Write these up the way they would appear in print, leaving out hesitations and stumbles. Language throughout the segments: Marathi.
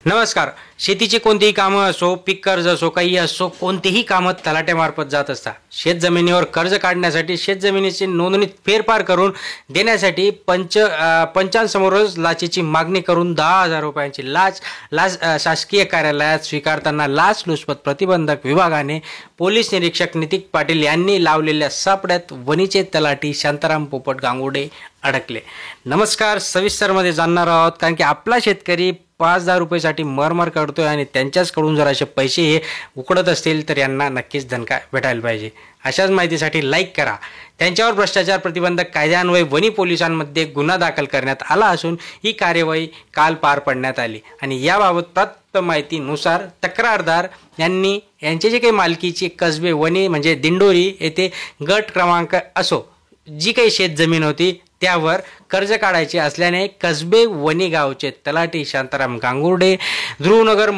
नमस्कार. शेतीची कोणतीही कामं असो, पीक कर्ज असो, काही असो, कोणतीही कामं तलाट्यामार्फत जात असतात. शेतजमिनीवर कर्ज काढण्यासाठी शेतजमिनीची नोंदणीत फेरफार करून देण्यासाठी पंचांसमोरच लाचेची मागणी करून 10,000 रुपयांची लाच शासकीय कार्यालयात स्वीकारताना लाचलुचपत प्रतिबंधक विभागाने पोलीस निरीक्षक नितीन पाटील यांनी लावलेल्या सापड्यात वणीचे तलाठी शांताराम पोपट गांगुर्डे अडकले. नमस्कार. सविस्तरमध्ये जाणणार आहोत, कारण की आपला शेतकरी 5,000 रुपयासाठी मरमर करतोय आणि त्यांच्याचकडून जर असे पैसे हे उकडत असतील तर यांना नक्कीच दणका भेटायला पाहिजे. अशाच माहितीसाठी लाईक करा. त्यांच्यावर भ्रष्टाचार प्रतिबंधक कायद्यान्वये वणी पोलिसांमध्ये गुन्हा दाखल करण्यात आला असून ही कार्यवाही काल पार पाडण्यात आली आणि याबाबत प्राप्त माहितीनुसार तक्रारदार यांचे जे काही मालकीची कसबे वणी म्हणजे दिंडोरी येथे गट क्रमांक असो जी काही शेतजमीन होती त्यावर कर्ज काढायचे असल्याने कसबे वणी गावचे तलाठी शांताराम गांगुर्डे ध्रुवनगर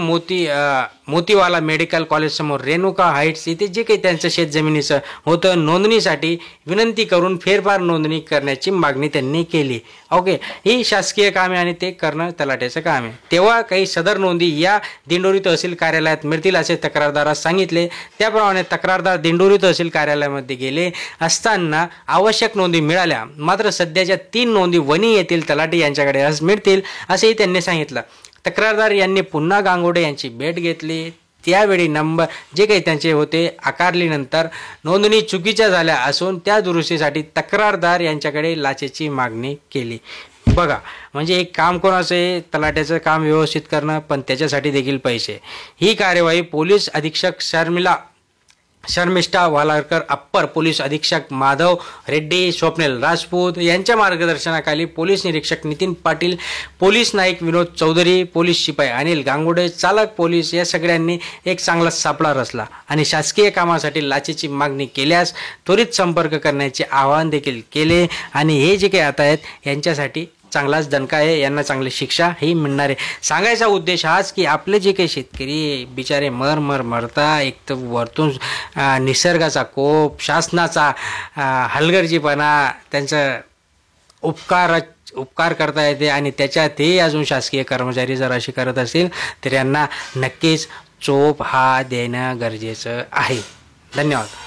मोतीवाला मेडिकल कॉलेज समोर रेणुका हाईट्स इथे जे काही त्यांचं शेतजमिनीचं होतं नोंदणीसाठी विनंती करून फेरफार नोंदणी करण्याची मागणी त्यांनी केली. ओके, ही शासकीय कामे आणि ते करणं तलाट्याचं काम आहे. तेव्हा काही सदर नोंदी या दिंडोरी तहसील कार्यालयात मिळतील असे तक्रारदारास सांगितले. त्याप्रमाणे तक्रारदार दिंडोरी तहसील कार्यालयामध्ये गेले असताना आवश्यक नोंदी मिळाल्या, मात्र सध्याच्या 3 नोंदी वणी येथील तलाठी यांच्याकडे मिळतील असेही त्यांनी सांगितलं. तक्रारदार यांनी पुन्हा गांगुर्डे यांची भेट घेतली. त्यावेळी नंबर जे काही त्यांचे होते आकारल्यानंतर नोंदणी चुकीच्या झाल्या असून त्या दुरुस्तीसाठी तक्रारदार यांच्याकडे लाचेची मागणी केली. बघा, म्हणजे एक काम कोणाचं आहे, तलाट्याचं काम व्यवस्थित करणं, पण त्याच्यासाठी देखील पैसे. ही कार्यवाही पोलीस अधीक्षक शर्मिष्ठा वालारकर, अप्पर पोलीस अधीक्षक माधव रेड्डी, स्वप्नील राजपूत यांच्या मार्गदर्शनाखाली पोलीस निरीक्षक नितीन पाटील, पोलीस नाईक विनोद चौधरी, पोलीस शिपाई अनिल गांगुर्डे, चालक पोलीस या सगळ्यांनी एक चांगला सापळा रचला आणि शासकीय कामासाठी लाचेची मागणी केल्यास त्वरित संपर्क करण्याचे आवाहन देखील केले. आणि हे जे काही आता आहेत यांच्यासाठी चांगलाच दणका आहे, यांना चांगली शिक्षा ही मिळणार आहे. सांगायचा उद्देश हाच की आपले जे काही शेतकरी बिचारे मरता, एक तर वरतून निसर्गाचा कोप, शासनाचा हलगर्जीपणा, त्यांचं उपकार करता येते आणि त्याच्यात हे अजून शासकीय कर्मचारी जर असे करत असतील तर यांना नक्कीच चोप हा देणं गरजेचं आहे. धन्यवाद.